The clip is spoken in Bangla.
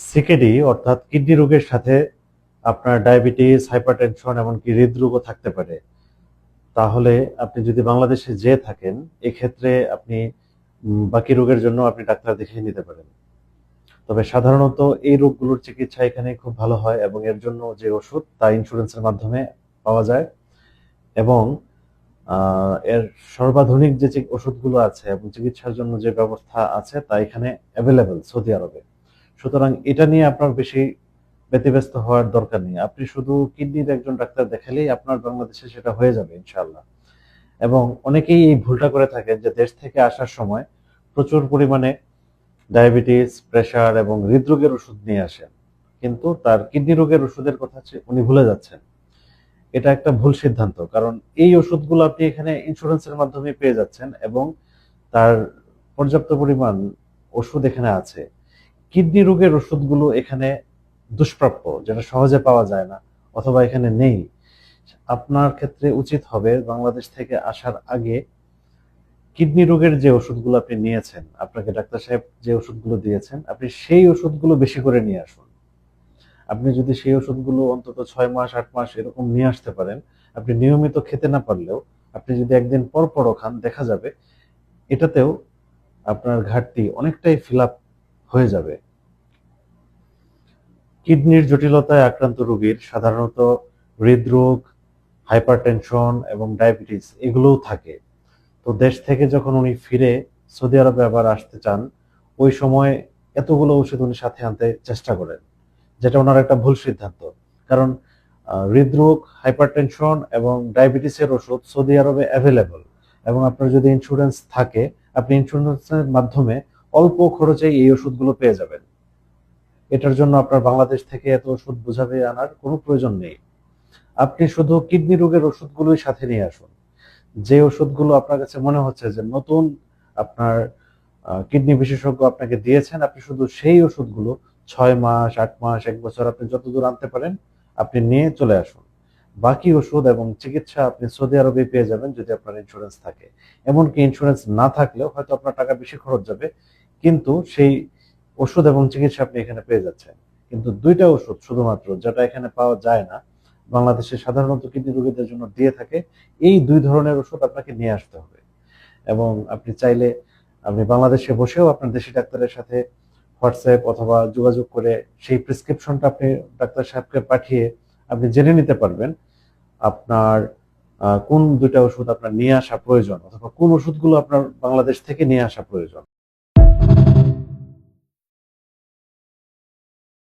সিকেডি অর্থাৎ কিডনি রোগের সাথে আপনার ডায়াবেটিস, হাইপারটেনশন এমনকি হৃদরোগও থাকতে পারে। তাহলে আপনি যদি বাংলাদেশে যেয়ে থাকেন, এক্ষেত্রে আপনি বাকি রোগের জন্য আপনি ডাক্তার দেখিয়ে নিতে পারেন। তবে সাধারণত এই রোগগুলোর চিকিৎসা এখানে খুব ভালো হয় এবং এর জন্য যে ওষুধ তা ইন্স্যুরেন্সের মাধ্যমে পাওয়া যায় এবং এর সর্বাধুনিক যে ওষুধগুলো আছে এবং চিকিৎসার জন্য যে ব্যবস্থা আছে তা এখানে অ্যাভেলেবল সৌদি আরবে। সুতরাং এটা নিয়ে আপনার বেশি ব্যতিব্যস্ত হওয়ার দরকার নেই। আপনি শুধু কিডনির একজন ডাক্তার দেখালেই আপনার বাংলাদেশে সেটা হয়ে যাবে ইনশাআল্লাহ। এবং অনেকেই এই ভুলটা করে থাকেন যে দেশ থেকে আসার সময় প্রচুর পরিমাণে ডায়াবেটিস, প্রেশার এবং হৃদরোগের ওষুধ নিয়ে আসেন, কিন্তু তার কিডনি রোগের ওষুধের কথা উনি ভুলে যাচ্ছেন। এটা একটা ভুল সিদ্ধান্ত, কারণ এই ওষুধগুলো আপনি এখানে ইন্স্যুরেন্সের মাধ্যমে পেয়ে যাচ্ছেন এবং তার পর্যাপ্ত পরিমাণ ওষুধ এখানে আছে। কিডনি রোগের ওষুধগুলো এখানে দুষ্প্রাপ্য, যেটা সহজে পাওয়া যায় না অথবা এখানে নেই। আপনার ক্ষেত্রে উচিত হবে বাংলাদেশ থেকে আসার আগে কিডনি রোগের যে ওষুধগুলো আপনি নিয়েছেন, আপনাকে ডাক্তার সাহেব যে ওষুধগুলো দিয়েছেন, আপনি সেই ওষুধগুলো বেশি করে নিয়ে আসুন। আপনি যদি সেই ওষুধগুলো অন্তত 6 মাস 8 মাস এরকম নিয়ে আসতে পারেন, আপনি নিয়মিত খেতে না পারলেও আপনি যদি একদিন পর পরও খান, দেখা যাবে এটাতেও আপনার ঘাটতি অনেকটাই ফিল আপ হয়ে যাবে। কিডনির জটিলতায় আক্রান্ত রোগীর সাধারণত হৃদরোগ, হাইপারটেনশন এবং ডায়াবেটিস এগুলোও থাকে। তো দেশ থেকে যখন উনি ফিরে সৌদি আরবে আবার আসতে চান, ওই সময় এতগুলো ওষুধ উনি সাথে আনতে চেষ্টা করেন, যেটা ওনার একটা ভুল সিদ্ধান্ত। কারণ হৃদরোগ, হাইপারটেনশন এবং ডায়াবেটিসের ওষুধ সৌদি আরবে অ্যাভেলেবল এবং আপনার যদি ইন্স্যুরেন্স থাকে, আপনি ইন্স্যুরেন্সের মাধ্যমে অল্প খরচেই এই ওষুধগুলো পেয়ে যাবেন। এটার জন্য আপনার বাংলাদেশ থেকে এত ওষুধ বোঝাবে আনার কোনো প্রয়োজন নেই। আপনি শুধু কিডনি রোগের ওষুধগুলোই সাথে নিয়ে আসুন। যে ওষুধগুলো আপনার কাছে মনে হচ্ছে যে নতুন, আপনার কিডনি বিশেষজ্ঞ আপনাকে দিয়েছেন, আপনি শুধু সেই ওষুধগুলো 6 মাস 8 মাস 1 বছর আপনি যতদূর আনতে পারেন আপনি নিয়ে চলে আসুন। বাকি ওষুধ এবং চিকিৎসা আপনি সৌদি আরবে পেয়ে যাবেন যদি আপনার ইন্স্যুরেন্স থাকে। এমনকি ইন্স্যুরেন্স না থাকলেও হয়তো আপনার টাকা বেশি খরচ যাবে, কিন্তু সেই ওষুধ এবং চিকিৎসা আপনি এখানে পেয়ে যাচ্ছেন। কিন্তু দুইটা ওষুধ শুধুমাত্র যেটা এখানে পাওয়া যায় না, বাংলাদেশে সাধারণত কিডনি রোগীদের জন্য দিয়ে থাকে, এই দুই ধরনের ওষুধ আপনাকে নিয়ে আসতে হবে। এবং আপনি চাইলে আপনি বাংলাদেশে বসেও আপনার দেশি ডাক্তারের সাথে হোয়াটসঅ্যাপ অথবা যোগাযোগ করে সেই প্রেসক্রিপশনটা আপনি ডাক্তার সাহেবকে পাঠিয়ে আপনি জেনে নিতে পারবেন আপনার কোন দুইটা ওষুধ আপনার নিয়ে আসা প্রয়োজন অথবা কোন ওষুধগুলো আপনার বাংলাদেশ থেকে নিয়ে আসা প্রয়োজন।